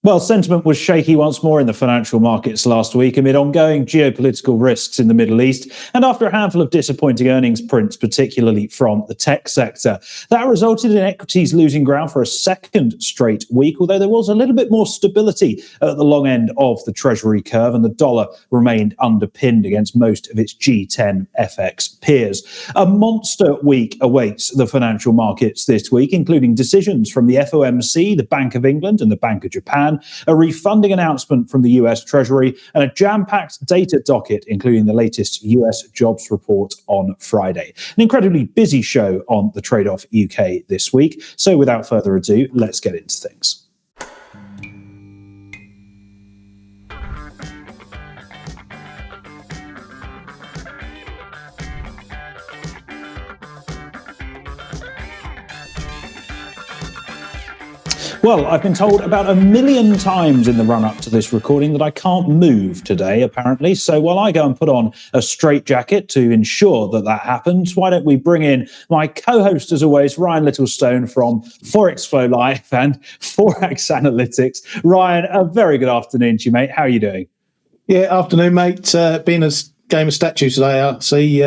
Well, sentiment was shaky once more in the financial markets last week amid ongoing geopolitical risks in the Middle East and after a handful of disappointing earnings prints, particularly from the tech sector. That resulted in equities losing ground for a second straight week, although there was a little bit more stability at the long end of the Treasury curve and the dollar remained underpinned against most of its G10 FX peers. A monster week awaits the financial markets this week, including decisions from the FOMC, the Bank of England and the Bank of Japan, a refunding announcement from the US Treasury, and a jam-packed data docket, including the latest US jobs report on Friday. An incredibly busy show on the Trade-Off UK this week. So without further ado, let's get into things. Well, I've been told about 1 million times in the run-up to this recording that I can't move today, apparently. So while I go and put on a straitjacket to ensure that that happens, why don't we bring in my co-host, as always, Ryan Littlestone from Forex Flow Live and Forex Analytics. Ryan, a very good afternoon to you, mate. How are you doing? Yeah, afternoon, mate. Been a game of statues today. I see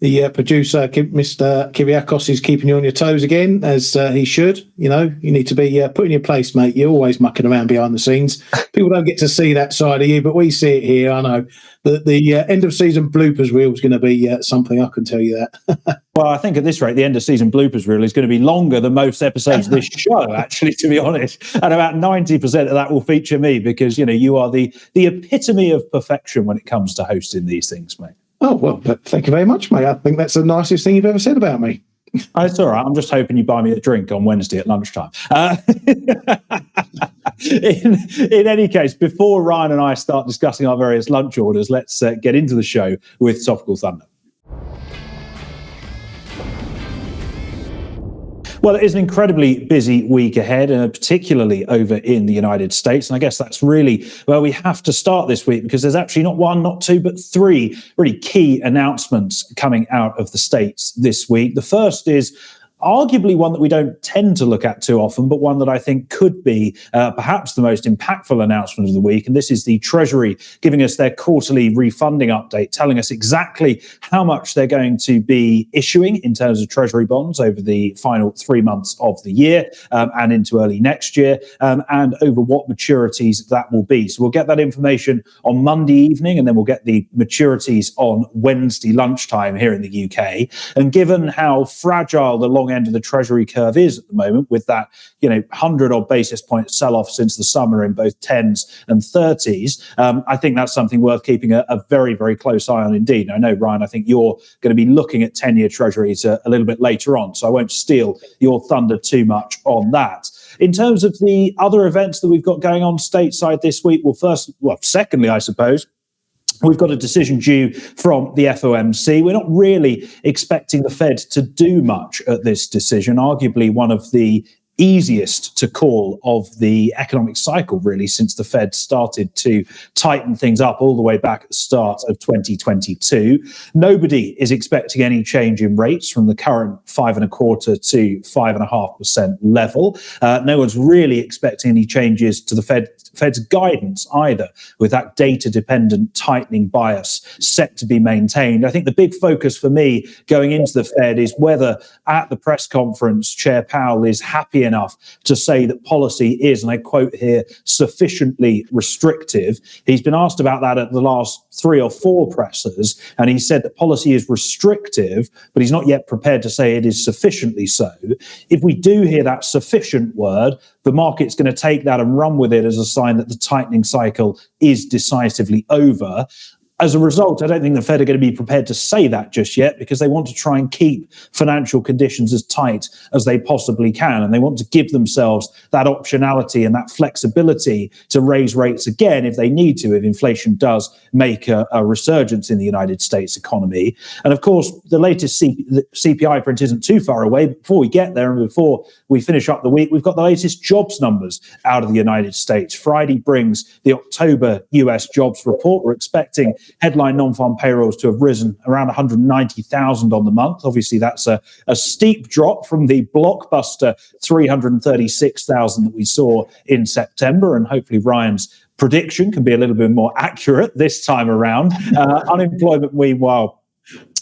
the producer, Mr. Kyriakos, is keeping you on your toes again, as he should. You know, you need to be put in your place, mate. You're always mucking around behind the scenes. People don't get to see that side of you, but we see it here. I know that the end of season bloopers reel is going to be something, I can tell you that. Well, I think at this rate, the end of season bloopers reel is going to be longer than most episodes of this show, actually, to be honest. And about 90% of that will feature me because, you know, you are the epitome of perfection when it comes to hosting these things, mate. Oh, well, thank you very much, mate. I think that's the nicest thing you've ever said about me. Oh, it's all right. I'm just hoping you buy me a drink on Wednesday at lunchtime. In any case, before Ryan and I start discussing our various lunch orders, let's get into the show with Topical Thunder. Well, it is an incredibly busy week ahead, particularly over in the United States. And I guess that's really where we have to start this week, because there's actually not one, not two, but three really key announcements coming out of the States this week. The first is arguably one that we don't tend to look at too often, but one that I think could be perhaps the most impactful announcement of the week. And this is the Treasury giving us their quarterly refunding update, telling us exactly how much they're going to be issuing in terms of Treasury bonds over the final 3 months of the year and into early next year, and over what maturities that will be. So we'll get that information on Monday evening, and then we'll get the maturities on Wednesday lunchtime here in the UK. And given how fragile the long end of the Treasury curve is at the moment, with that 100 odd basis point sell-off since the summer in both 10s and 30s, I think that's something worth keeping a very, very close eye on indeed. I know, Ryan, I think you're going to be looking at 10-year Treasuries a little bit later on, so I won't steal your thunder too much on that. In terms of the other events that we've got going on stateside this week, secondly, I suppose, we've got a decision due from the FOMC. We're not really expecting the Fed to do much at this decision, arguably one of the easiest to call of the economic cycle, really, since the Fed started to tighten things up all the way back at the start of 2022. Nobody is expecting any change in rates from the current 5.25% to 5.5% level. No one's really expecting any changes to the Fed's guidance either, with that data-dependent tightening bias set to be maintained. I think the big focus for me going into the Fed is whether at the press conference Chair Powell is happy enough to say that policy is, and I quote here, sufficiently restrictive. He's been asked about that at the last 3 or 4 pressers, and he said that policy is restrictive, but he's not yet prepared to say it is sufficiently so. If we do hear that sufficient word, the market's going to take that and run with it as a sign that the tightening cycle is decisively over. As a result, I don't think the Fed are going to be prepared to say that just yet, because they want to try and keep financial conditions as tight as they possibly can. And they want to give themselves that optionality and that flexibility to raise rates again if they need to, if inflation does make a resurgence in the United States economy. And of course, the latest CPI print isn't too far away. But before we get there and before we finish up the week, we've got the latest jobs numbers out of the United States. Friday brings the October US jobs report. We're expecting headline non-farm payrolls to have risen around 190,000 on the month. Obviously, that's a steep drop from the blockbuster 336,000 that we saw in September, and hopefully Ryan's prediction can be a little bit more accurate this time around. Unemployment, meanwhile,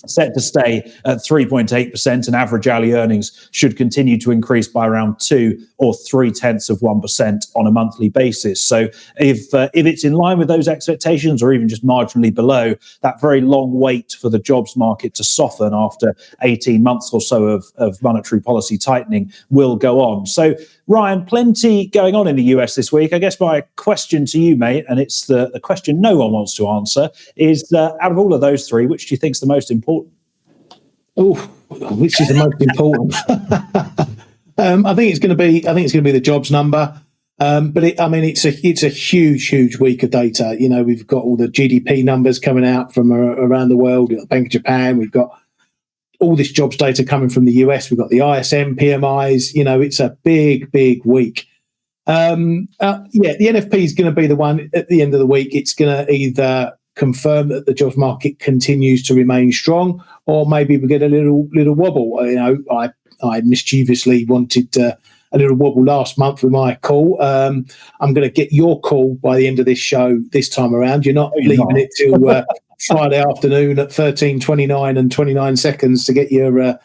set to stay at 3.8%, and average hourly earnings should continue to increase by around 2 or 0.3% on a monthly basis. So if it's in line with those expectations, or even just marginally below, that very long wait for the jobs market to soften after 18 months or so of monetary policy tightening will go on. So Ryan, plenty going on in the US this week. I guess my question to you, mate, and it's the question no one wants to answer, is out of all of those three, which do you think is the most important? Oh, which is the most important? I think it's going to be the jobs number. But it's a huge week of data. You know, we've got all the GDP numbers coming out from around the world. We've got the Bank of Japan. We've got all this jobs data coming from the US. We've got the ISM PMIs. You know, it's a big week. The NFP is going to be the one at the end of the week. It's going to either confirm that the jobs market continues to remain strong, or maybe we get a little wobble. You know, I mischievously wanted a little wobble last month with my call. I'm going to get your call by the end of this show this time around. You're not leaving it till Friday afternoon at 13:29 and 29 seconds to get your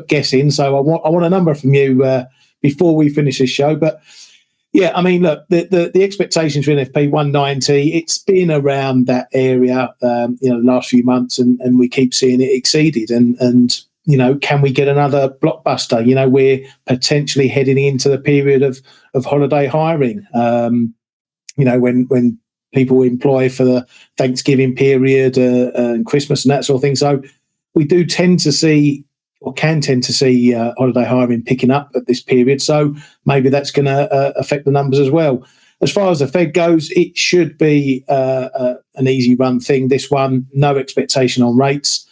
guess in. So I want a number from you before we finish this show. But yeah, I mean, look, the expectations for NFP 190, it's been around that area, the last few months, and we keep seeing it exceeded. And you know, can we get another blockbuster? You know, we're potentially heading into the period of holiday hiring. When people employ for the Thanksgiving period and Christmas and that sort of thing. So we do tend to see, or can tend to see, holiday hiring picking up at this period. So maybe that's going to affect the numbers as well. As far as the Fed goes, it should be an easy run thing. This one, no expectation on rates.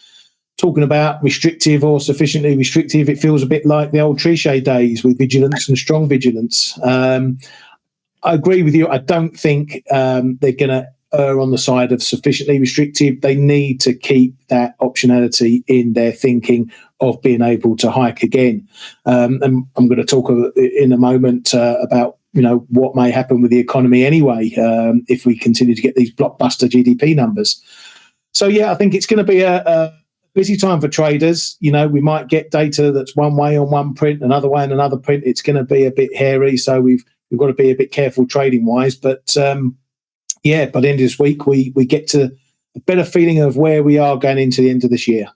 Talking about restrictive or sufficiently restrictive, it feels a bit like the old Trichet days with vigilance and strong vigilance. I agree with you. I don't think they're going to err on the side of sufficiently restrictive. They need to keep that optionality in their thinking of being able to hike again. And I'm going to talk in a moment about what may happen with the economy anyway if we continue to get these blockbuster GDP numbers. So yeah, I think it's going to be a busy time for traders. You know, we might get data that's one way on one print, another way on another print. It's going to be a bit hairy, so we've got to be a bit careful trading wise. But by the end of this week, we get to a better feeling of where we are going into the end of this year.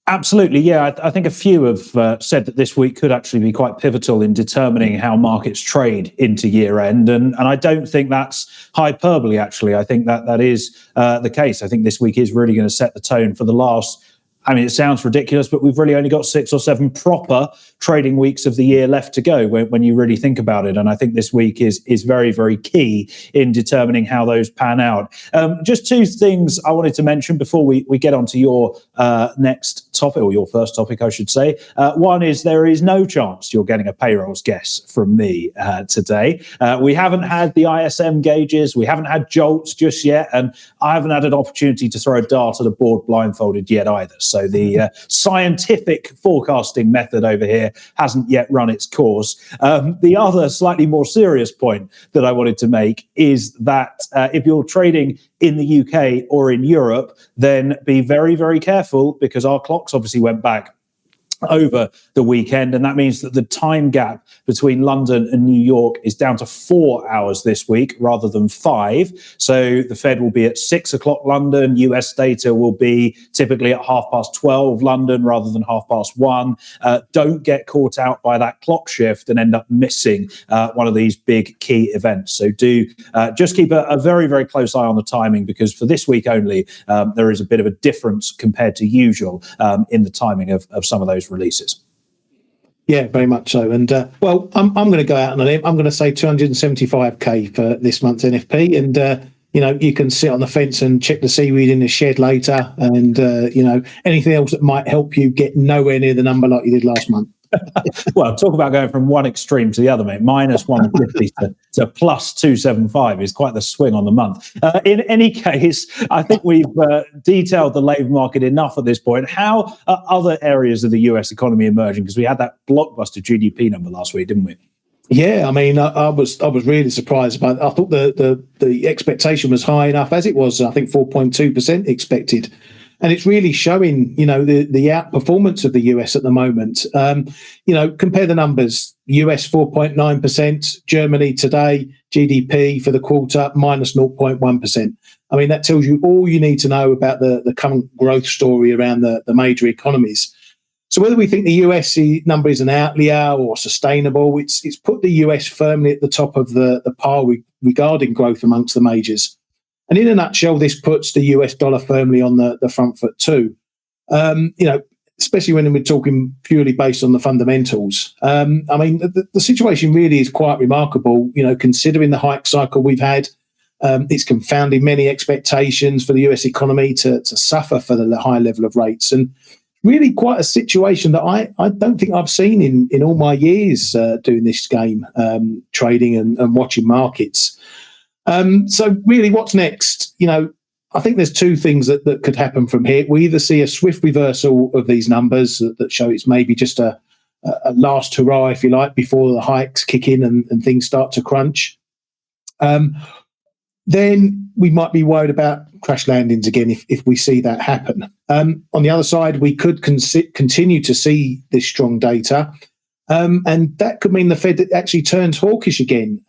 Absolutely, yeah. I think a few have said that this week could actually be quite pivotal in determining how markets trade into year end, and I don't think that's hyperbole. Actually, I think that is the case. I think this week is really going to set the tone for the last. I mean, it sounds ridiculous, but we've really only got 6 or 7 proper trading weeks of the year left to go when you really think about it. And I think this week is very, very key in determining how those pan out. Just 2 things I wanted to mention before we get on to your next topic, or your first topic, I should say. One is there is no chance you're getting a payrolls guess from me today. We haven't had the ISM gauges. We haven't had jolts just yet. And I haven't had an opportunity to throw a dart at a board blindfolded yet either. So the scientific forecasting method over here hasn't yet run its course. The other slightly more serious point that I wanted to make is that if you're trading in the UK or in Europe, then be very, very careful, because our clocks obviously went back over the weekend, and that means that the time gap between London and New York is down to 4 hours this week rather than 5. So the Fed will be at 6 o'clock London. US data will be typically at 12:30 London rather than 1:30. Don't get caught out by that clock shift and end up missing one of these big key events. So do just keep a very, very close eye on the timing, because for this week only, there is a bit of a difference compared to usual in the timing of some of those releases. Yeah, very much so. And I'm going to go out on a limb. I'm going to say 275k for this month's NFP, and you can sit on the fence and check the seaweed in the shed later, and anything else that might help you get nowhere near the number like you did last month. Well, talk about going from one extreme to the other, mate. Minus 150 to plus 275 is quite the swing on the month. In any case, I think we've detailed the labour market enough at this point. How are other areas of the US economy emerging? Because we had that blockbuster GDP number last week, didn't we? Yeah, I mean, I was really surprised about it. I thought the expectation was high enough, as it was. I think 4.2% expected, and it's really showing, the outperformance of the US at the moment. Compare the numbers: US 4.9%, Germany today GDP for the quarter minus 0.1%. I mean, that tells you all you need to know about the current growth story around the major economies. So whether we think the US number is an outlier or sustainable, it's put the US firmly at the top of the pile regarding growth amongst the majors. And in a nutshell, this puts the US dollar firmly on the front foot too. Especially when we're talking purely based on the fundamentals. I mean, the situation really is quite remarkable, considering the hike cycle we've had. It's confounded many expectations for the US economy to suffer for the high level of rates. And really quite a situation that I don't think I've seen in all my years doing this game, trading and watching markets. So really, what's next? I think there's two things that could happen from here. We either see a swift reversal of these numbers that show it's maybe just a last hurrah, if you like, before the hikes kick in and things start to crunch. Then we might be worried about crash landings again if we see that happen. On the other side, we could continue to see this strong data, and that could mean the Fed actually turns hawkish again,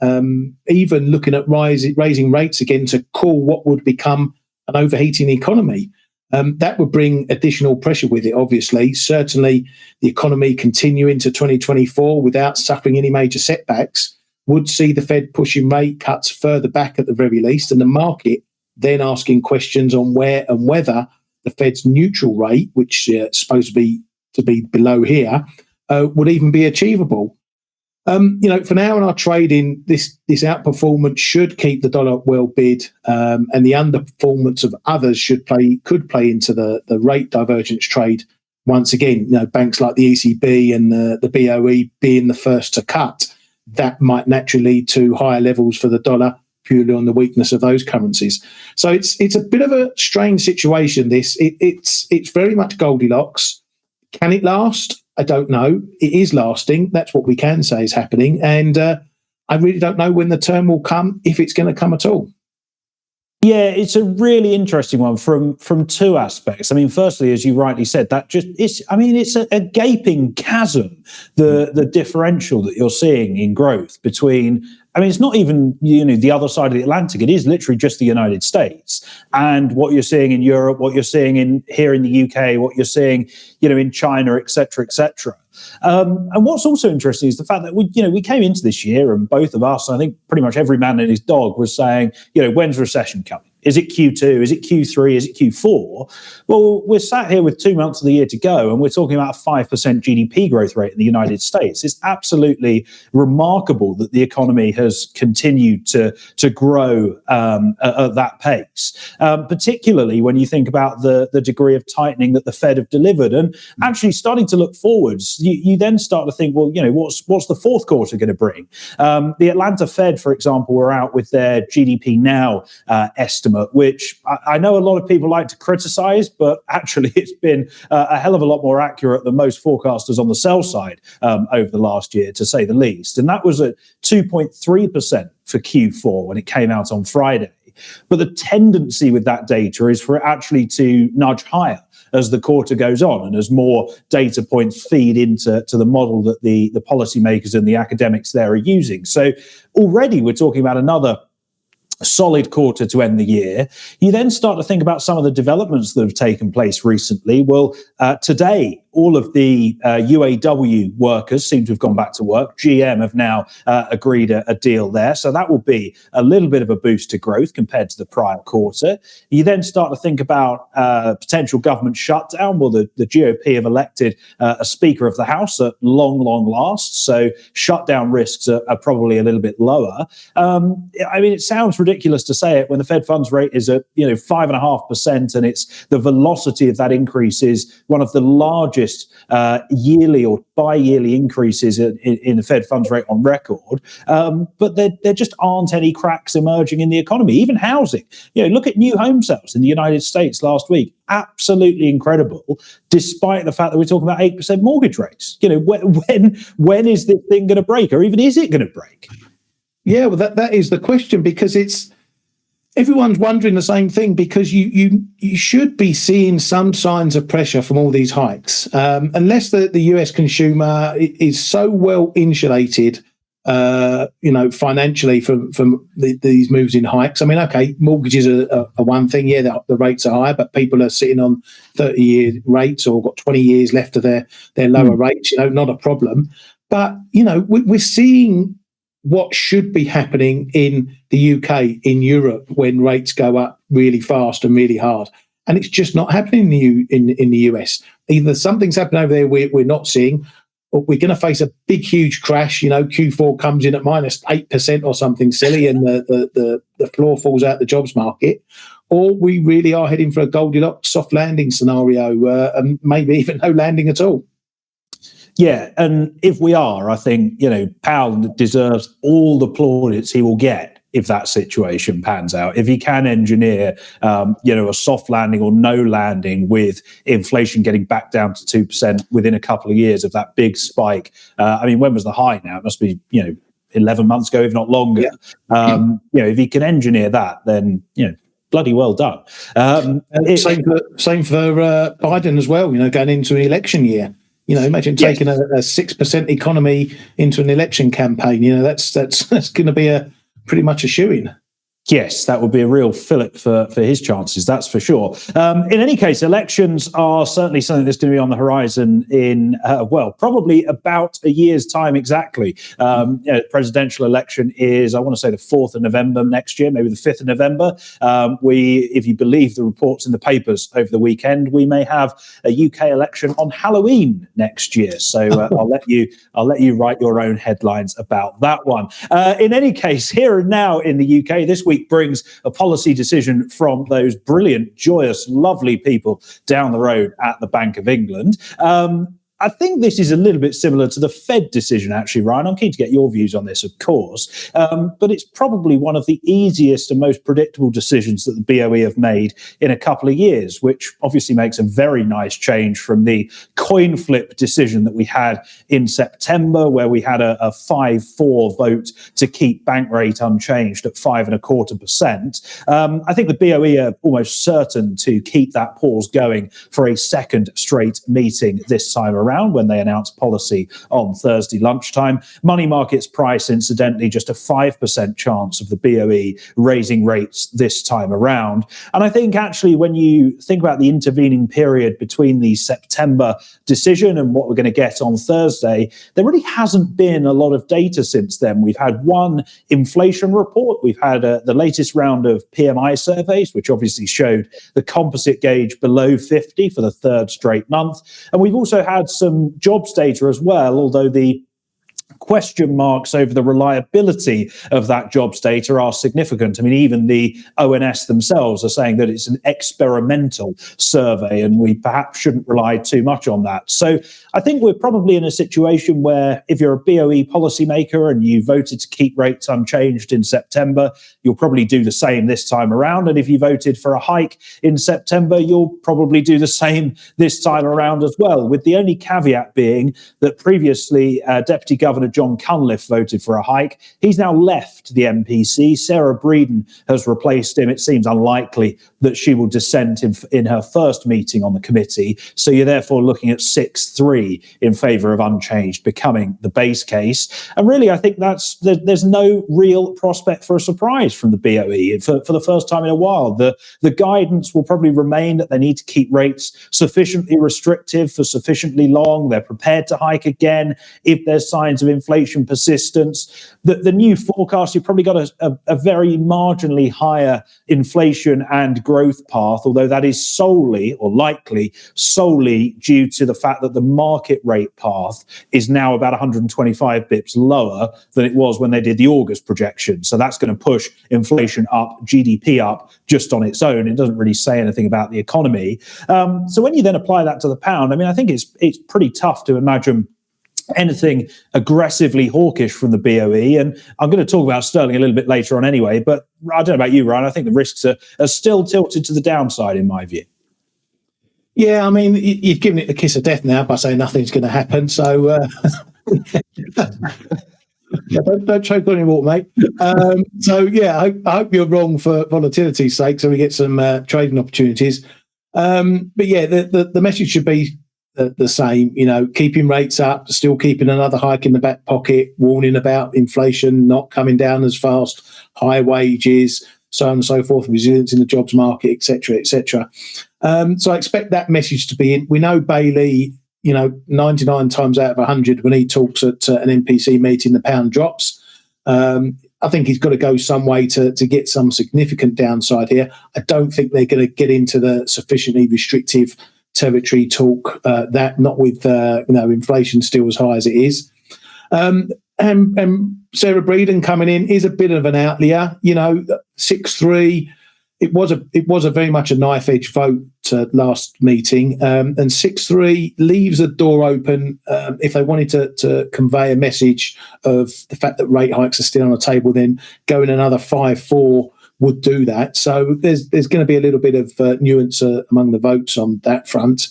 even looking at raising rates again to cool what would become an overheating economy. That would bring additional pressure with it, obviously. Certainly, the economy continuing to 2024 without suffering any major setbacks would see the Fed pushing rate cuts further back at the very least, and the market then asking questions on where and whether the Fed's neutral rate, which is supposed to be below here, would even be achievable. For now in our trading, this outperformance should keep the dollar well bid, and the underperformance of others could play into the rate divergence trade once again. Banks like the ECB and the BOE being the first to cut, that might naturally lead to higher levels for the dollar purely on the weakness of those currencies. So it's a bit of a strange situation. It's very much Goldilocks. Can it last? I don't know. It is lasting. That's what we can say is happening. And I really don't know when the turn will come, if it's going to come at all. Yeah, it's a really interesting one from two aspects. I mean, firstly, as you rightly said, it's a gaping chasm, the differential that you're seeing in growth between, it's not even, the other side of the Atlantic. It is literally just the United States and what you're seeing in Europe, what you're seeing here in the UK, what you're seeing, in China, et cetera, et cetera. And what's also interesting is the fact that we came into this year, and both of us, I think pretty much every man and his dog was saying, when's recession coming? Is it Q2? Is it Q3? Is it Q4? Well, we're sat here with 2 months of the year to go, and we're talking about a 5% GDP growth rate in the United States. It's absolutely remarkable that the economy has continued to grow at that pace, particularly when you think about the degree of tightening that the Fed have delivered. And actually starting to look forwards, you then start to think, well, what's the fourth quarter going to bring? The Atlanta Fed, for example, were out with their GDP Now estimate, which I know a lot of people like to criticize, but actually it's been a hell of a lot more accurate than most forecasters on the sell side over the last year, to say the least. And that was at 2.3% for Q4 when it came out on Friday. But the tendency with that data is for it actually to nudge higher as the quarter goes on and as more data points feed into the model that the policymakers and the academics there are using. So already we're talking about another solid quarter to end the year. You then start to think about some of the developments that have taken place recently. Well, today, all of the UAW workers seem to have gone back to work. GM have now agreed a deal there. So that will be a little bit of a boost to growth compared to the prior quarter. You then start to think about potential government shutdown. Well, the GOP have elected a Speaker of the House at long last. So shutdown risks are probably a little bit lower. It sounds ridiculous to say it when the Fed funds rate is at 5.5%, and it's the velocity of that increase is one of the largest largest yearly or bi-yearly increases in the Fed funds rate on record. But there just aren't any cracks emerging in the economy. Even housing. Look at new home sales in the United States last week. Absolutely incredible, despite the fact that we're talking about 8% mortgage rates. When is this thing going to break, or even is it going to break? Yeah, well, that is the question, because everyone's wondering the same thing, because you should be seeing some signs of pressure from all these hikes, unless the US consumer is so well insulated, financially from these moves in hikes. I mean, okay, mortgages are one thing. Yeah, the rates are high, but people are sitting on 30-year rates or got 20 years left of their lower rates. Not a problem. But we're seeing what should be happening in the UK, in Europe, when rates go up really fast and really hard. And it's just not happening in the US. Either something's happening over there we're not seeing, or we're going to face a big, huge crash. Q4 comes in at minus 8% or something silly, and the floor falls out the jobs market. Or we really are heading for a Goldilocks soft landing scenario, and maybe even no landing at all. Yeah, and if we are, I think, Powell deserves all the plaudits he will get if that situation pans out. If he can engineer, a soft landing or no landing with inflation getting back down to 2% within a couple of years of that big spike. When was the high now? It must be, 11 months ago, if not longer. Yeah. If he can engineer that, then, bloody well done. Same for Biden as well, going into an election year. Imagine taking a 6% economy into an election campaign. That's going to be pretty much a shoo-in. Yes, that would be a real fillip for his chances, that's for sure. In any case, elections are certainly something that's going to be on the horizon in, probably about a year's time exactly. Presidential election is, I want to say, the 4th of November next year, maybe the 5th of November. If you believe the reports in the papers over the weekend, we may have a UK election on Halloween next year. So I'll let you write your own headlines about that one. In any case, here and now in the UK, this week brings a policy decision from those brilliant, joyous, lovely people down the road at the Bank of England. I think this is a little bit similar to the Fed decision, actually, Ryan. I'm keen to get your views on this, of course. But it's probably one of the easiest and most predictable decisions that the BOE have made in a couple of years, which obviously makes a very nice change from the coin flip decision that we had in September, where we had a 5-4 vote to keep bank rate unchanged at 5.25%. I think the BOE are almost certain to keep that pause going for a second straight meeting this time around, when they announced policy on Thursday lunchtime. Money markets price, incidentally, just a 5% chance of the BOE raising rates this time around. And I think actually when you think about the intervening period between the September decision and what we're going to get on Thursday, there really hasn't been a lot of data since then. We've had one inflation report. We've had the latest round of PMI surveys, which obviously showed the composite gauge below 50 for the third straight month. And we've also had some jobs data as well, although the question marks over the reliability of that jobs data are significant. I mean, even the ONS themselves are saying that it's an experimental survey, and we perhaps shouldn't rely too much on that. So I think we're probably in a situation where if you're a BOE policymaker and you voted to keep rates unchanged in September, you'll probably do the same this time around. And if you voted for a hike in September, you'll probably do the same this time around as well, with the only caveat being that previously Deputy Governor John Cunliffe voted for a hike. He's now left the MPC. Sarah Breeden has replaced him. It seems unlikely that she will dissent in her first meeting on the committee. So you're therefore looking at 6-3 in favour of unchanged becoming the base case. And really, I think there's no real prospect for a surprise from the BOE for the first time in a while. The guidance will probably remain that they need to keep rates sufficiently restrictive for sufficiently long. They're prepared to hike again if there's signs of inflation persistence. The new forecast, you've probably got a very marginally higher inflation and growth path, although that is solely or likely solely due to the fact that the market rate path is now about 125 bips lower than it was when they did the August projection. So that's going to push inflation up, GDP up just on its own. It doesn't really say anything about the economy. So when you then apply that to the pound, I mean, I think it's pretty tough to imagine anything aggressively hawkish from the BOE. And I'm going to talk about sterling a little bit later on anyway, but I don't know about you, Ryan. I think the risks are still tilted to the downside in my view. Yeah, I mean, you've given it the kiss of death now by saying nothing's going to happen. So don't choke on your water, mate. So yeah, I hope you're wrong for volatility's sake, so we get some trading opportunities. But yeah, the message should be the same. You know, keeping rates up, still keeping another hike in the back pocket, warning about inflation not coming down as fast, high wages, so on and so forth, resilience in the jobs market, etc., etc. So I expect that message to be in. We know Bailey, 99 times out of 100 when he talks at an MPC meeting, the pound drops. I think he's got to go some way to get some significant downside here. I don't think they're going to get into the sufficiently restrictive territory talk, that not with inflation still as high as it is. And Sarah Breeden coming in is a bit of an outlier. 6-3. It was a very much a knife edge vote last meeting, and 6-3 leaves a door open if they wanted to convey a message of the fact that rate hikes are still on the table. Then going another 5-4 would do that. So there's going to be a little bit of nuance among the votes on that front.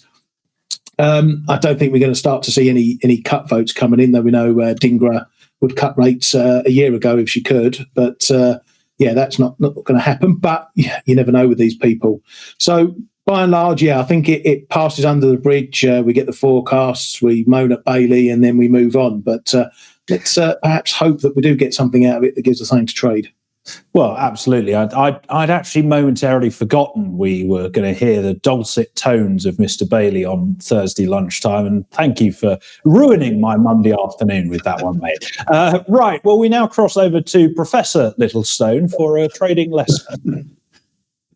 I don't think we're going to start to see any cut votes coming in, though we know Dingra would cut rates a year ago if she could, but. Yeah, that's not going to happen, but you never know with these people. So by and large, I think it passes under the bridge. We get the forecasts, we moan at Bailey, and then we move on. But let's perhaps hope that we do get something out of it that gives us something to trade. Well, absolutely. I'd actually momentarily forgotten we were going to hear the dulcet tones of Mr. Bailey on Thursday lunchtime, and thank you for ruining my Monday afternoon with that one, mate. Right, well, we now cross over to Professor Littlestone for a trading lesson.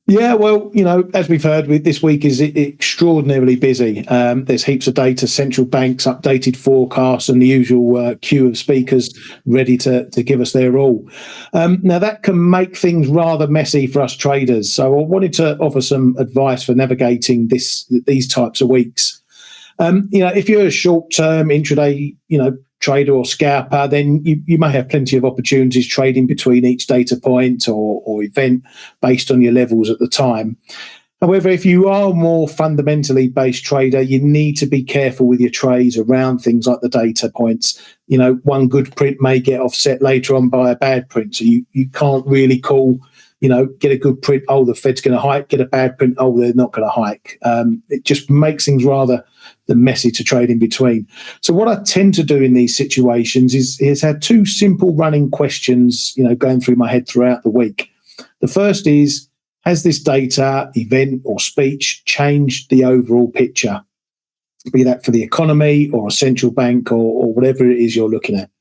Yeah, well, as we've heard, this week is extraordinarily busy. There's heaps of data, central banks, updated forecasts, and the usual queue of speakers ready to give us their all. Now, that can make things rather messy for us traders. So I wanted to offer some advice for navigating these types of weeks. If you're a short-term intraday, trader or scalper, then you may have plenty of opportunities trading between each data point or event based on your levels at the time. However, if you are a more fundamentally based trader, you need to be careful with your trades around things like the data points. One good print may get offset later on by a bad print. So you can't really call, get a good print, oh, the Fed's going to hike, get a bad print, oh, they're not going to hike. It just makes things rather messy to trade in between. So what I tend to do in these situations is have two simple running questions, going through my head throughout the week. The first is, has this data, event or speech changed the overall picture? Be that for the economy or a central bank or whatever it is you're looking at.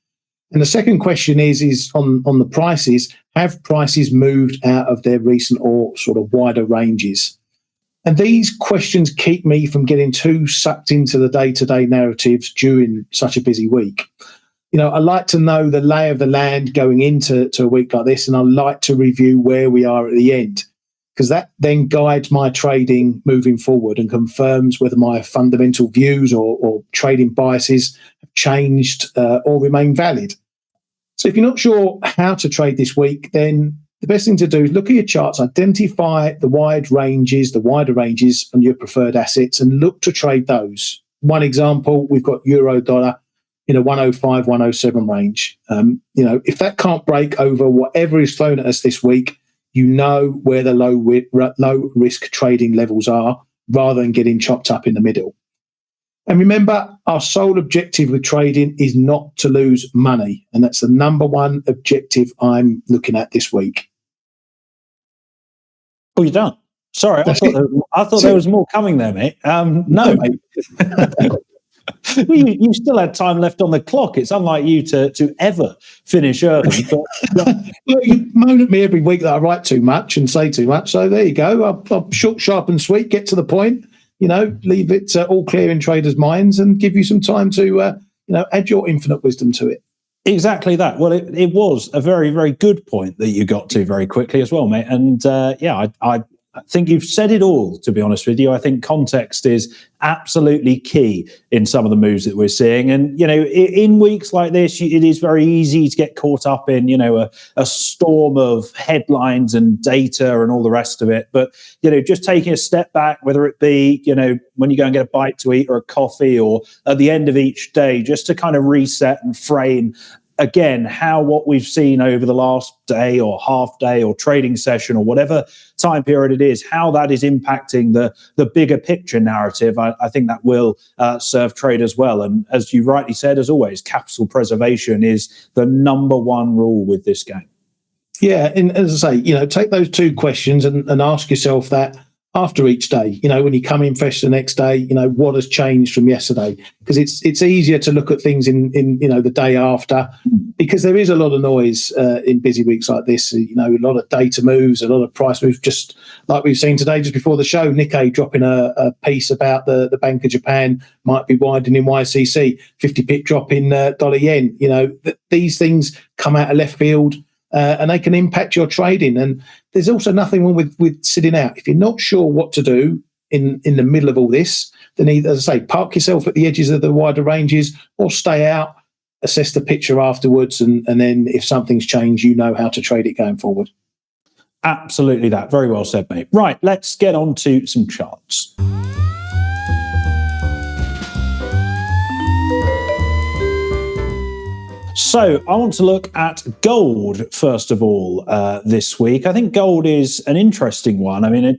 And the second question is on the prices, have prices moved out of their recent or sort of wider ranges? And these questions keep me from getting too sucked into the day-to-day narratives during such a busy week. I like to know the lay of the land going into a week like this, and I like to review where we are at the end, because that then guides my trading moving forward and confirms whether my fundamental views or trading biases have changed or remain valid. So if you're not sure how to trade this week, then the best thing to do is look at your charts, identify the wider ranges on your preferred assets, and look to trade those. One example, we've got euro dollar in a 105, 107 range. If that can't break over whatever is thrown at us this week, where the low risk trading levels are, rather than getting chopped up in the middle. And remember, our sole objective with trading is not to lose money. And that's the number one objective I'm looking at this week. Oh, you're done. Sorry, I thought there was more coming there, mate. No. Well, you still had time left on the clock. It's unlike you to ever finish early. But Well, you moan at me every week that I write too much and say too much. So there you go. I'm short, sharp, and sweet. Get to the point. Leave it all clear in traders' minds and give you some time to, add your infinite wisdom to it. Exactly that. Well, it was a very, very good point that you got to very quickly as well, mate. And I think you've said it all, to be honest with you. I think context is absolutely key in some of the moves that we're seeing. And, in weeks like this, it is very easy to get caught up in, a storm of headlines and data and all the rest of it. But, just taking a step back, whether it be, when you go and get a bite to eat or a coffee or at the end of each day, just to kind of reset and frame again, how what we've seen over the last day or half day or trading session or whatever time period it is, how that is impacting the bigger picture narrative, I think that will serve traders well. And as you rightly said, as always, capital preservation is the number one rule with this game. Yeah, and as I say, take those two questions and ask yourself that after each day, when you come in fresh the next day, what has changed from yesterday? Because it's easier to look at things in the day after, because there is a lot of noise in busy weeks like this. A lot of data moves, a lot of price moves, just like we've seen today, just before the show. Nikkei dropping a piece about the Bank of Japan might be widening YCC, 50 pip drop in dollar yen. These things come out of left field. And they can impact your trading. And there's also nothing wrong with sitting out. If you're not sure what to do in the middle of all this, then either, as I say, park yourself at the edges of the wider ranges or stay out, assess the picture afterwards, and then if something's changed, you know how to trade it going forward. Absolutely that. Very well said, mate. Right, let's get on to some charts. So I want to look at gold, first of all, this week. I think gold is an interesting one. I mean,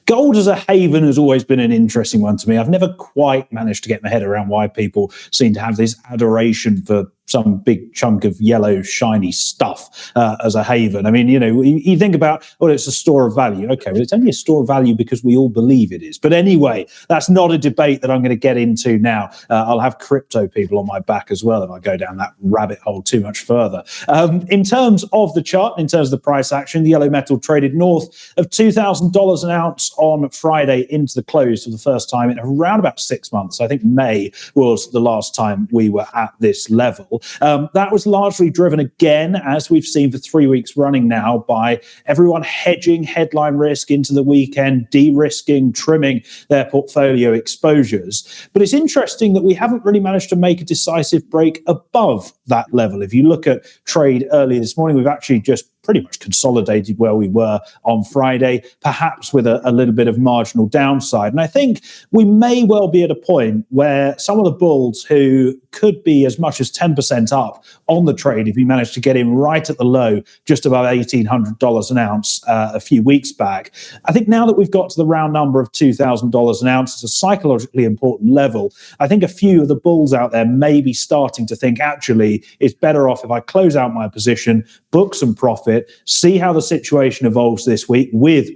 gold as a haven has always been an interesting one to me. I've never quite managed to get my head around why people seem to have this adoration for some big chunk of yellow, shiny stuff as a haven. I mean, you think about, it's a store of value. Okay, well, it's only a store of value because we all believe it is. But anyway, that's not a debate that I'm going to get into now. I'll have crypto people on my back as well if I go down that rabbit hole too much further. In terms of the chart, in terms of the price action, the yellow metal traded north of $2,000 an ounce on Friday into the close for the first time in around about 6 months. I think May was the last time we were at this level. That was largely driven again, as we've seen for 3 weeks running now, by everyone hedging headline risk into the weekend, de-risking, trimming their portfolio exposures. But it's interesting that we haven't really managed to make a decisive break above that level. If you look at trade earlier this morning, we've actually just pretty much consolidated where we were on Friday, perhaps with a little bit of marginal downside. And I think we may well be at a point where some of the bulls who could be as much as 10% up on the trade, if you manage to get in right at the low, just above $1,800 an ounce a few weeks back. I think now that we've got to the round number of $2,000 an ounce, it's a psychologically important level. I think a few of the bulls out there may be starting to think, actually, it's better off if I close out my position, book some profit, see how the situation evolves this week with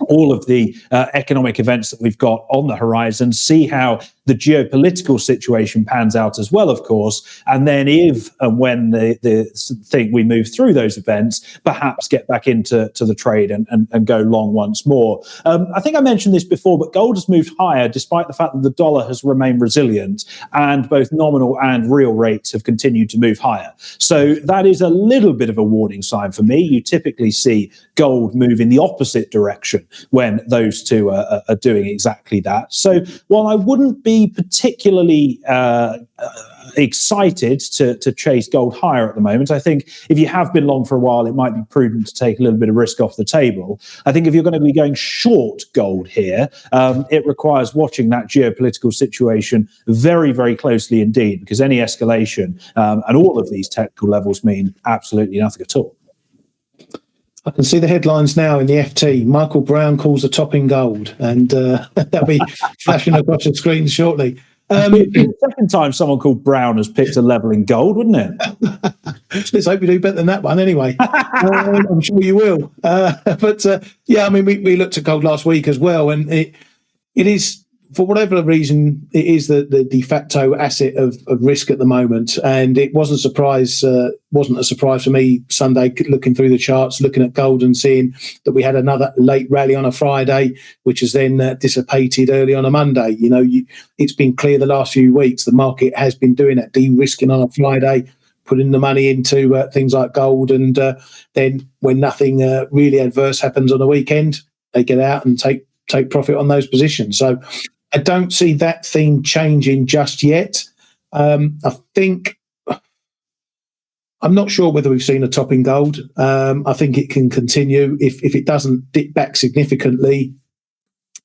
all of the economic events that we've got on the horizon, see how the geopolitical situation pans out as well, of course, and then if and when we move through those events, perhaps get back into the trade and go long once more. I think I mentioned this before, but gold has moved higher despite the fact that the dollar has remained resilient and both nominal and real rates have continued to move higher. So that is a little bit of a warning sign for me. You typically see gold move in the opposite direction when those two are doing exactly that. So while I wouldn't be particularly excited to chase gold higher at the moment, I think if you have been long for a while, it might be prudent to take a little bit of risk off the table. I think if you're going to be going short gold here, it requires watching that geopolitical situation very, very closely indeed, because any escalation and all of these technical levels mean absolutely nothing at all. I can see the headlines now in the FT. Michael Brown calls the top in gold, and that'll be flashing across the screen shortly. The second time someone called Brown has picked a level in gold, wouldn't it? Let's hope you do better than that one anyway. I'm sure you will. But I mean, we looked at gold last week as well, and it is for whatever reason, it is the de facto asset of risk at the moment, and it wasn't a surprise for me Sunday looking through the charts, looking at gold and seeing that we had another late rally on a Friday, which has then dissipated early on a Monday. It's been clear the last few weeks the market has been doing that, de-risking on a Friday, putting the money into things like gold, and then when nothing really adverse happens on the weekend, they get out and take profit on those positions. So I don't see that theme changing just yet. I think I'm not sure whether we've seen a top in gold. I think it can continue. If it doesn't dip back significantly,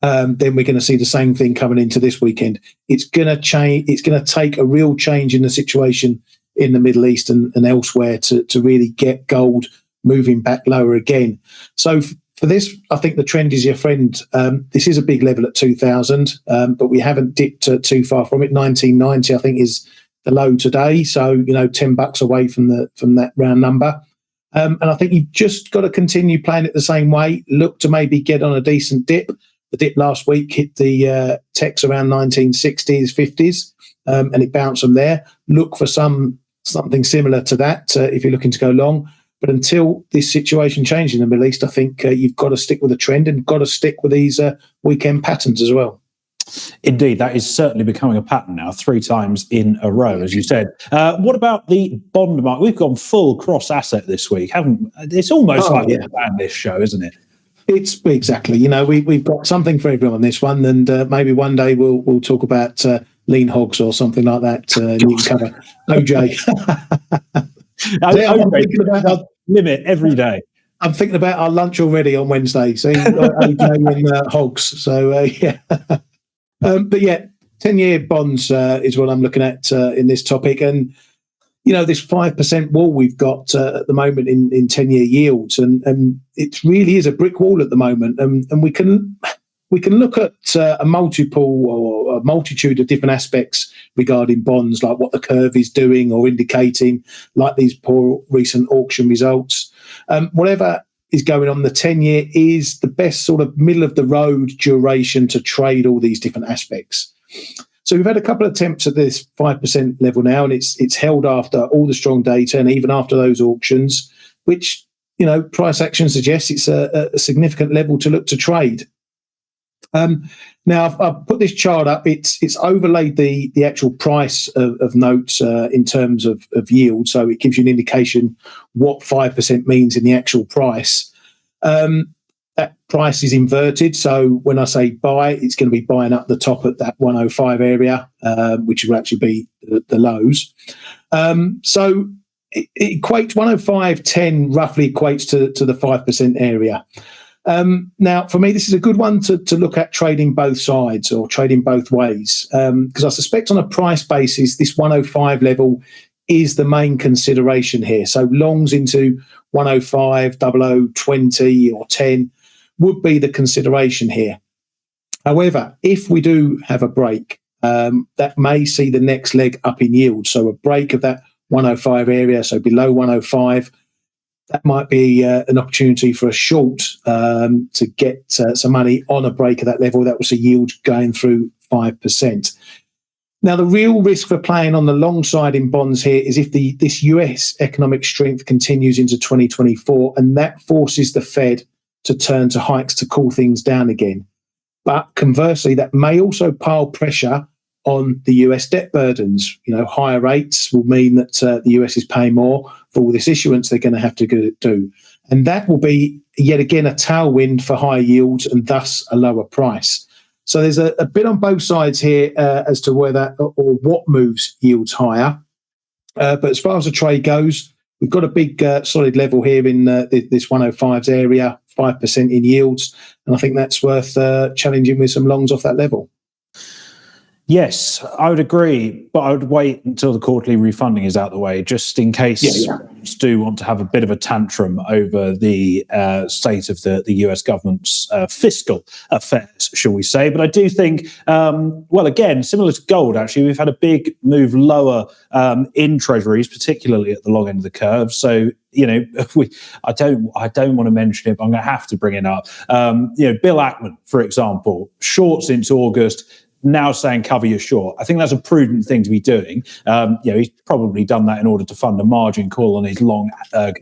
then we're going to see the same thing coming into this weekend. It's going to change. It's going to take a real change in the situation in the Middle East and elsewhere to really get gold moving back lower again. So for this, I think the trend is your friend. This is a big level at 2,000, but we haven't dipped too far from it. 1990, I think, is the low today. So, $10 away from that round number. And I think you've just got to continue playing it the same way. Look to maybe get on a decent dip. The dip last week hit the techs around 1960s, 50s, and it bounced from there. Look for something similar to that if you're looking to go long. But until this situation changes in the Middle East, I think you've got to stick with the trend and got to stick with these weekend patterns as well. Indeed, that is certainly becoming a pattern now, 3 times in a row, as you said. What about the bond market? We've gone full cross-asset this week, haven't we? It's almost like we've planned this show, isn't it? It's exactly. We've got something for everyone on this one, and maybe one day we'll talk about lean hogs or something like that. You can cover OJ. I'm thinking about limit every day. I'm thinking about our lunch already on Wednesday. So OJ and hogs. So yeah. But yeah, 10-year bonds is what I'm looking at in this topic, and this 5% wall we've got at the moment in 10-year yields, and it really is a brick wall at the moment, and we can look at a multiple or a multitude of different aspects regarding bonds, like what the curve is doing or indicating, like these poor recent auction results. Whatever is going on, the 10-year is the best sort of middle of the road duration to trade all these different aspects. So we've had a couple of attempts at this 5% level now, and it's held after all the strong data and even after those auctions, which price action suggests it's a significant level to look to trade. Now I've put this chart up. It's overlaid the actual price of notes in terms of yield, so it gives you an indication what 5% means in the actual price. That price is inverted, so when I say buy, it's going to be buying up the top at that 105 area, which will actually be the lows. So it equates 105.10 roughly equates to the 5% area. Now, for me, this is a good one to look at trading both sides or trading both ways, because I suspect on a price basis, this 105 level is the main consideration here. So longs into 105, 00, 20 or 10 would be the consideration here. However, if we do have a break, that may see the next leg up in yield. So a break of that 105 area, so below 105, that might be an opportunity for a short to get some money on a break of that level. That was a yield going through 5%. Now, the real risk for playing on the long side in bonds here is if this US economic strength continues into 2024, and that forces the Fed to turn to hikes to cool things down again. But conversely, that may also pile pressure on the US debt burdens. Higher rates will mean that the US is paying more for all this issuance they're going to have to do. And that will be, yet again, a tailwind for higher yields and thus a lower price. So there's a bit on both sides here as to whether or what moves yields higher. But as far as the trade goes, we've got a big solid level here in this 105s area, 5% in yields. And I think that's worth challenging with some longs off that level. Yes, I would agree, but I would wait until the quarterly refunding is out of the way, just in case banks do want to have a bit of a tantrum over the state of the US government's fiscal affairs, shall we say. But I do think, again, similar to gold, actually, we've had a big move lower in treasuries, particularly at the long end of the curve. So, I don't want to mention it, but I'm going to have to bring it up. Bill Ackman, for example, shorts into August, now saying cover your short. I think that's a prudent thing to be doing. He's probably done that in order to fund a margin call on his long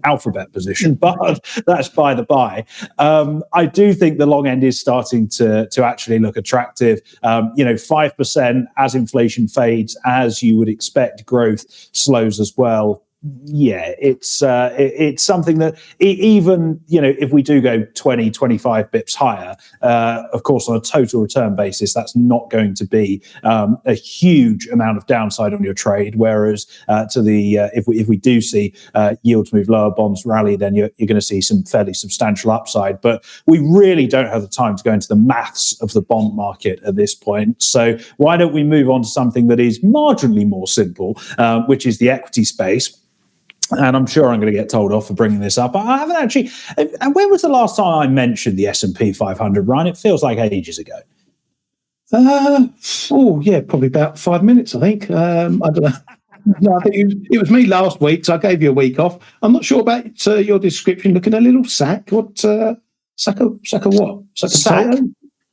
alphabet position, but that's by the by. I do think the long end is starting to actually look attractive. 5% as inflation fades, as you would expect, growth slows as well. Yeah, it's something that even, if we do go 20, 25 bips higher, of course, on a total return basis, that's not going to be a huge amount of downside on your trade. Whereas if we do see yields move lower, bonds rally, then you're going to see some fairly substantial upside. But we really don't have the time to go into the maths of the bond market at this point. So why don't we move on to something that is marginally more simple, which is the equity space. And I'm sure I'm going to get told off for bringing this up. I haven't actually. When was the last time I mentioned the S&P 500, Ryan? It feels like ages ago. Probably about 5 minutes, I think. I don't know. No, I think it was me last week, so I gave you a week off. I'm not sure about your description. Looking a little sack. What sack of what? Sack.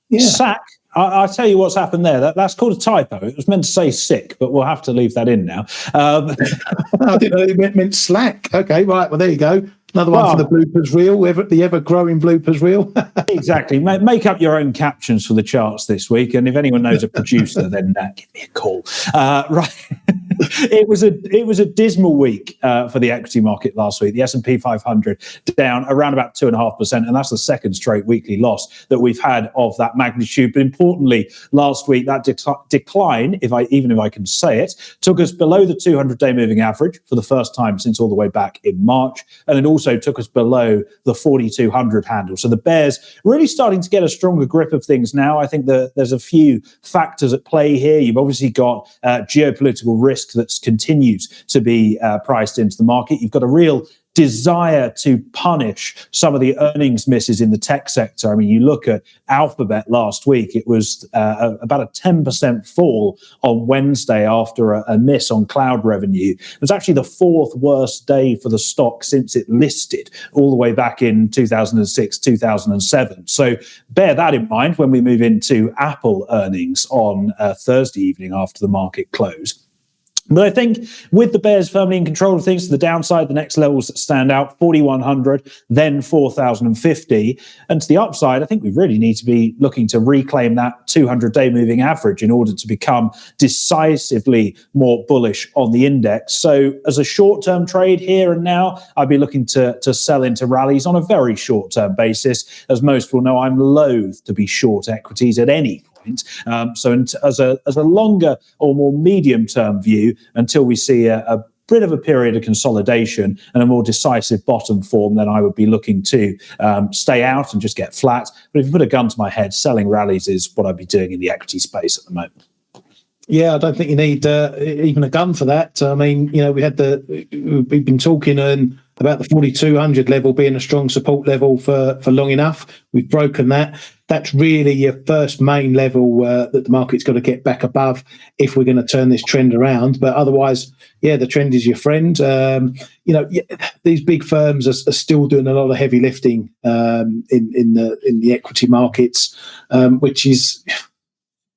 Yeah. Sack. I'll tell you what's happened there. That's called a typo. It was meant to say sick, but we'll have to leave that in now. I didn't know it meant slack. Okay, right. Well, there you go. Another one for the bloopers reel, the ever-growing bloopers reel. Exactly. Make up your own captions for the charts this week, and if anyone knows a producer, then give me a call. Right. It was a dismal week for the equity market last week. The S&P 500 down around about 2.5%, and that's the second straight weekly loss that we've had of that magnitude. But importantly, last week that decline, if I can say it, took us below the 200-day moving average for the first time since all the way back in March, and it also took us below the 4,200 handle. So the bears really starting to get a stronger grip of things now. I think that there's a few factors at play here. You've obviously got geopolitical risk that continues to be priced into the market. You've got a real desire to punish some of the earnings misses in the tech sector. I mean, you look at Alphabet last week, it was about a 10% fall on Wednesday after a miss on cloud revenue. It was actually the fourth worst day for the stock since it listed all the way back in 2006, 2007. So bear that in mind when we move into Apple earnings on Thursday evening after the market close. But I think with the bears firmly in control of things, to the downside, the next levels that stand out, 4,100, then 4,050. And to the upside, I think we really need to be looking to reclaim that 200-day moving average in order to become decisively more bullish on the index. So as a short-term trade here and now, I'd be looking to sell into rallies on a very short-term basis. As most will know, I'm loath to be short equities at any point. So as a longer or more medium-term view, until we see a bit of a period of consolidation and a more decisive bottom form, then I would be looking to stay out and just get flat. But if you put a gun to my head, selling rallies is what I'd be doing in the equity space at the moment. Yeah, I don't think you need even a gun for that. I mean, we've been talking about the 4,200 level being a strong support level for long enough. We've broken that. That's really your first main level that the market's got to get back above if we're going to turn this trend around. But otherwise, yeah, the trend is your friend. These big firms are still doing a lot of heavy lifting in the equity markets, which is.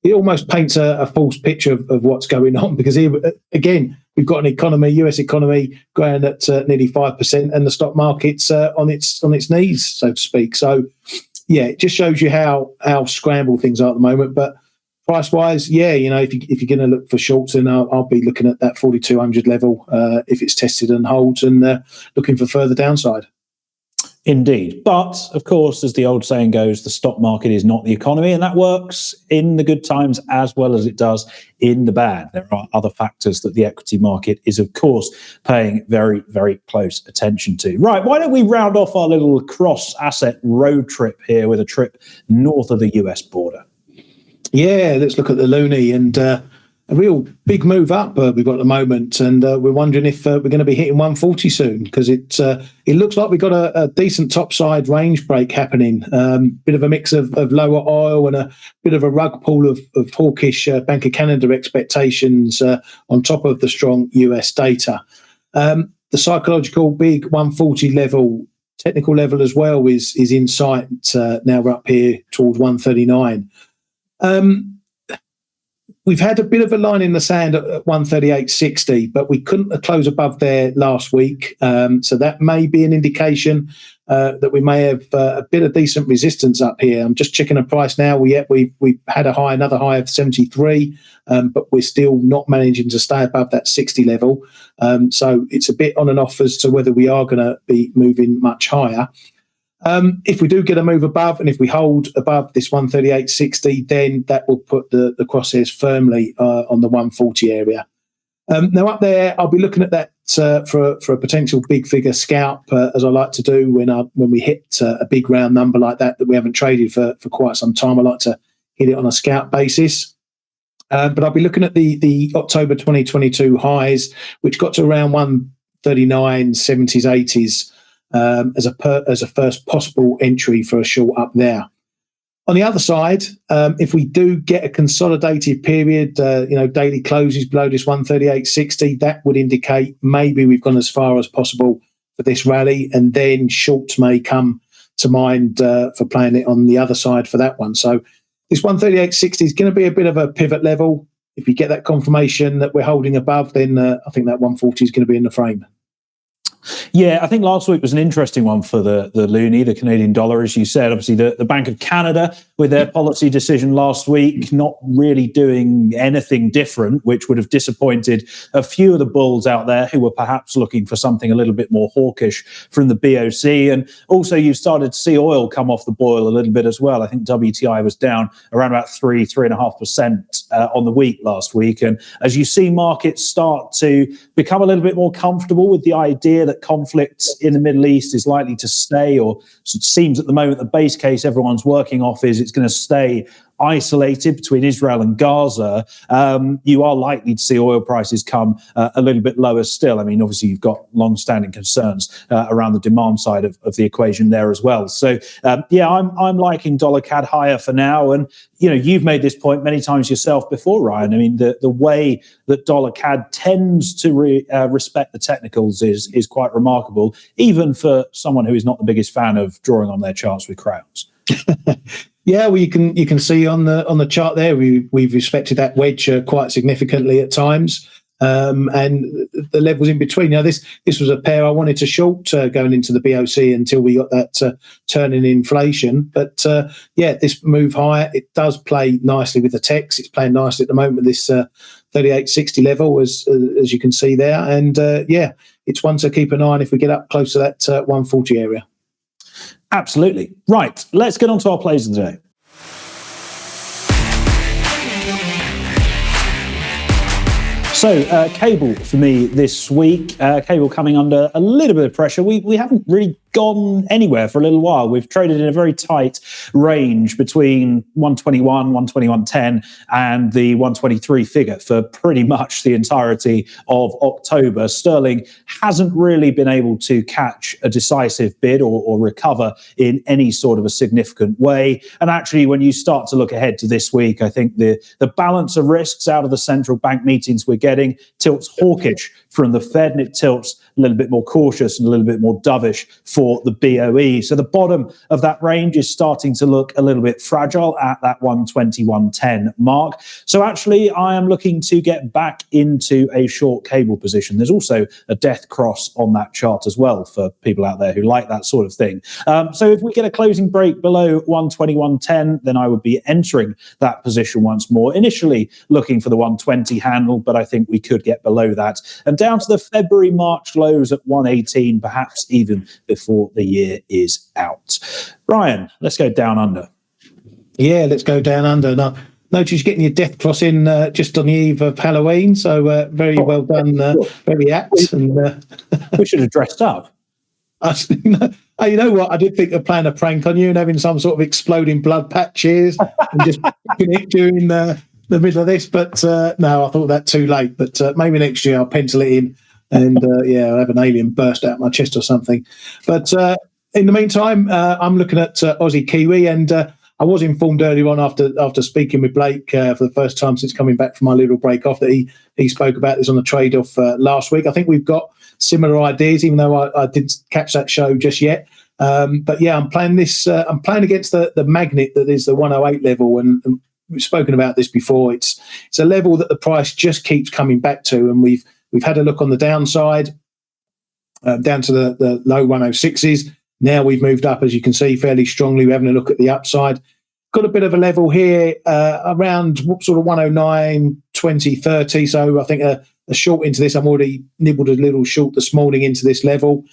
It almost paints a false picture of what's going on, because here, again, we've got an economy, US economy, growing at nearly 5%, and the stock market's on its knees, so to speak. So, yeah, it just shows you how scrambled things are at the moment. But price wise, yeah, if you're going to look for shorts, then I'll be looking at that 4,200 level if it's tested and holds, and looking for further downside. Indeed. But, of course, as the old saying goes, the stock market is not the economy, and that works in the good times as well as it does in the bad. There are other factors that the equity market is, of course, paying very, very close attention to. Right, why don't we round off our little cross-asset road trip here with a trip north of the US border? Yeah, let's look at the loonie, and a real big move up we've got at the moment, and we're wondering if we're going to be hitting 140 soon, because it looks like we've got a decent topside range break happening. Bit of a mix of lower oil and a bit of a rug pull of hawkish Bank of Canada expectations on top of the strong US data. The psychological big 140 level, technical level as well, is in sight. Now we're up here towards 139. we've had a bit of a line in the sand at 138.60, but we couldn't close above there last week. So that may be an indication that we may have a bit of decent resistance up here. I'm just checking the price now. We had another high of 73, but we're still not managing to stay above that 60 level. So it's a bit on and off as to whether we are going to be moving much higher. If we do get a move above, and if we hold above this 138.60, then that will put the crosshairs firmly on the 140 area. Now up there, I'll be looking at that for a potential big figure scalp, as I like to do when we hit a big round number like that we haven't traded for quite some time. I like to hit it on a scalp basis. But I'll be looking at the October 2022 highs, which got to around 139, 70s, 80s. As a first possible entry for a short up there. On the other side, if we do get a consolidated period, daily closes below this 138.60, that would indicate maybe we've gone as far as possible for this rally, and then shorts may come to mind for playing it on the other side for that one. So this 138.60 is going to be a bit of a pivot level. If you get that confirmation that we're holding above, then I think that 140 is going to be in the frame. Yeah, I think last week was an interesting one for the loonie, the Canadian dollar, as you said. Obviously, the Bank of Canada, with their policy decision last week, not really doing anything different, which would have disappointed a few of the bulls out there who were perhaps looking for something a little bit more hawkish from the BOC. And also, you've started to see oil come off the boil a little bit as well. I think WTI was down around about 3.5% on the week last week. And as you see markets start to become a little bit more comfortable with the idea that conflict in the Middle East is likely to stay, or it seems at the moment the base case everyone's working off is it's going to stay isolated between Israel and Gaza, you are likely to see oil prices come a little bit lower still. I mean, obviously, you've got long-standing concerns around the demand side of the equation there as well. So, I'm liking dollar CAD higher for now. And, you've made this point many times yourself before, Ryan. I mean, the way that dollar CAD tends to respect the technicals is quite remarkable, even for someone who is not the biggest fan of drawing on their charts with crowns. Yeah, well, you can see on the chart there we've respected that wedge quite significantly at times, and the levels in between. Now, this was a pair I wanted to short going into the BOC until we got that turn in inflation. But this move higher, it does play nicely with the techs. It's playing nicely at the moment with this 38.60 level, as you can see there. And it's one to keep an eye on if we get up close to that 140 area. Absolutely. Right, let's get on to our plays of the day. So, cable for me this week. Cable coming under a little bit of pressure. We haven't really gone anywhere for a little while. We've traded in a very tight range between 121, 121.10 and the 123 figure for pretty much the entirety of October. Sterling hasn't really been able to catch a decisive bid or recover in any sort of a significant way. And actually, when you start to look ahead to this week, I think the balance of risks out of the central bank meetings we're getting tilts hawkish from the Fed, and it tilts a little bit more cautious and a little bit more dovish for the BOE. So the bottom of that range is starting to look a little bit fragile at that 121.10 mark. So actually, I am looking to get back into a short cable position. There's also a death cross on that chart as well for people out there who like that sort of thing. So if we get a closing break below 121.10, then I would be entering that position once more. Initially looking for the 120 handle, but I think we could get below that and down to the February-March lows at 118, perhaps even before the year is out. Ryan, let's go down under. Yeah, let's go down under. Now, notice you're getting your death cross in just on the eve of Halloween, so very well done, very apt. And we should have dressed up. You know what? I did think of playing a prank on you and having some sort of exploding blood patches and just picking it during the middle of this, but no, I thought that too late. But maybe next year I'll pencil it in, and I'll have an alien burst out my chest or something. But in the meantime, I'm looking at Aussie Kiwi, and I was informed earlier on after speaking with Blake for the first time since coming back from my little break off that he spoke about this on the trade-off last week. I think we've got similar ideas, even though I didn't catch that show just yet. But yeah, I'm playing this. I'm playing against the magnet that is the 108 level, and we've spoken about this before. It's a level that the price just keeps coming back to, and we've had a look on the downside, down to the low 106s. Now we've moved up, as you can see, fairly strongly. We're having a look at the upside. Got a bit of a level here around sort of 109, 20, 30. So I think a short into this. I'm already nibbled a little short this morning into this level,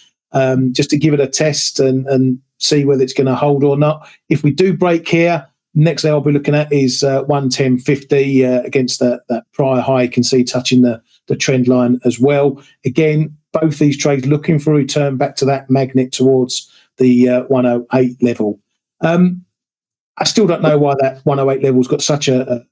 just to give it a test and see whether it's going to hold or not. If we do break here, next thing I'll be looking at is 110.50 against that prior high. You can see touching the trend line as well. Again, both these trades looking for a return back to that magnet towards the 108 level. I still don't know why that 108 level's got such a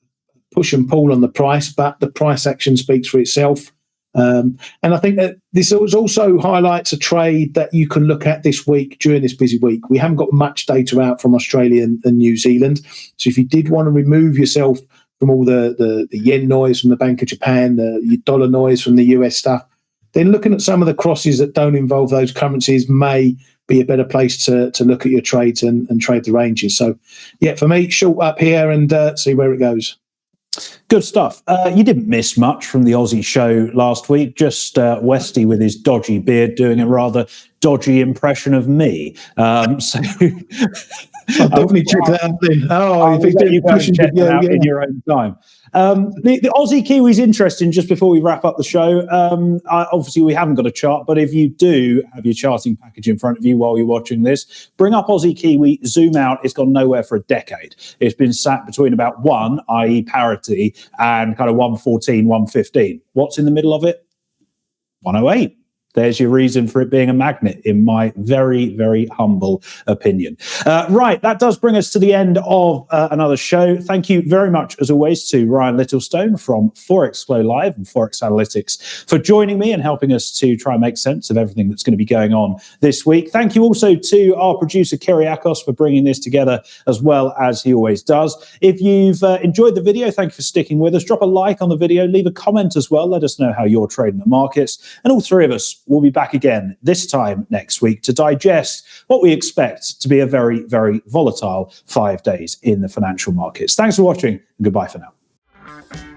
push and pull on the price, but the price action speaks for itself. And I think that this also highlights a trade that you can look at this week during this busy week. We haven't got much data out from Australia and New Zealand. So if you did want to remove yourself from all the yen noise from the Bank of Japan, the dollar noise from the US stuff, then looking at some of the crosses that don't involve those currencies may be a better place to look at your trades and trade the ranges. So, yeah, for me, short up here and see where it goes. Good stuff. You didn't miss much from the Aussie show last week, just Westy with his dodgy beard doing a rather dodgy impression of me. I'll definitely check that out then. Oh, if he's doing pushing check that out in your own time. The Aussie Kiwi's interesting. Just before we wrap up the show, obviously we haven't got a chart, but if you do have your charting package in front of you while you're watching this, bring up Aussie Kiwi, zoom out. It's gone nowhere for a decade. It's been sat between about 1, i.e. parity, and kind of 114, 115. What's in the middle of it? 108. There's your reason for it being a magnet, in my very, very humble opinion. Right, that does bring us to the end of another show. Thank you very much, as always, to Ryan Littlestone from Forex Flow Live and Forex Analytics for joining me and helping us to try and make sense of everything that's going to be going on this week. Thank you also to our producer, Kyriakos, for bringing this together as well as he always does. If you've enjoyed the video, thank you for sticking with us. Drop a like on the video, leave a comment as well. Let us know how you're trading the markets. And all three of us we'll be back again this time next week to digest what we expect to be a very, very volatile 5 days in the financial markets. Thanks for watching and goodbye for now.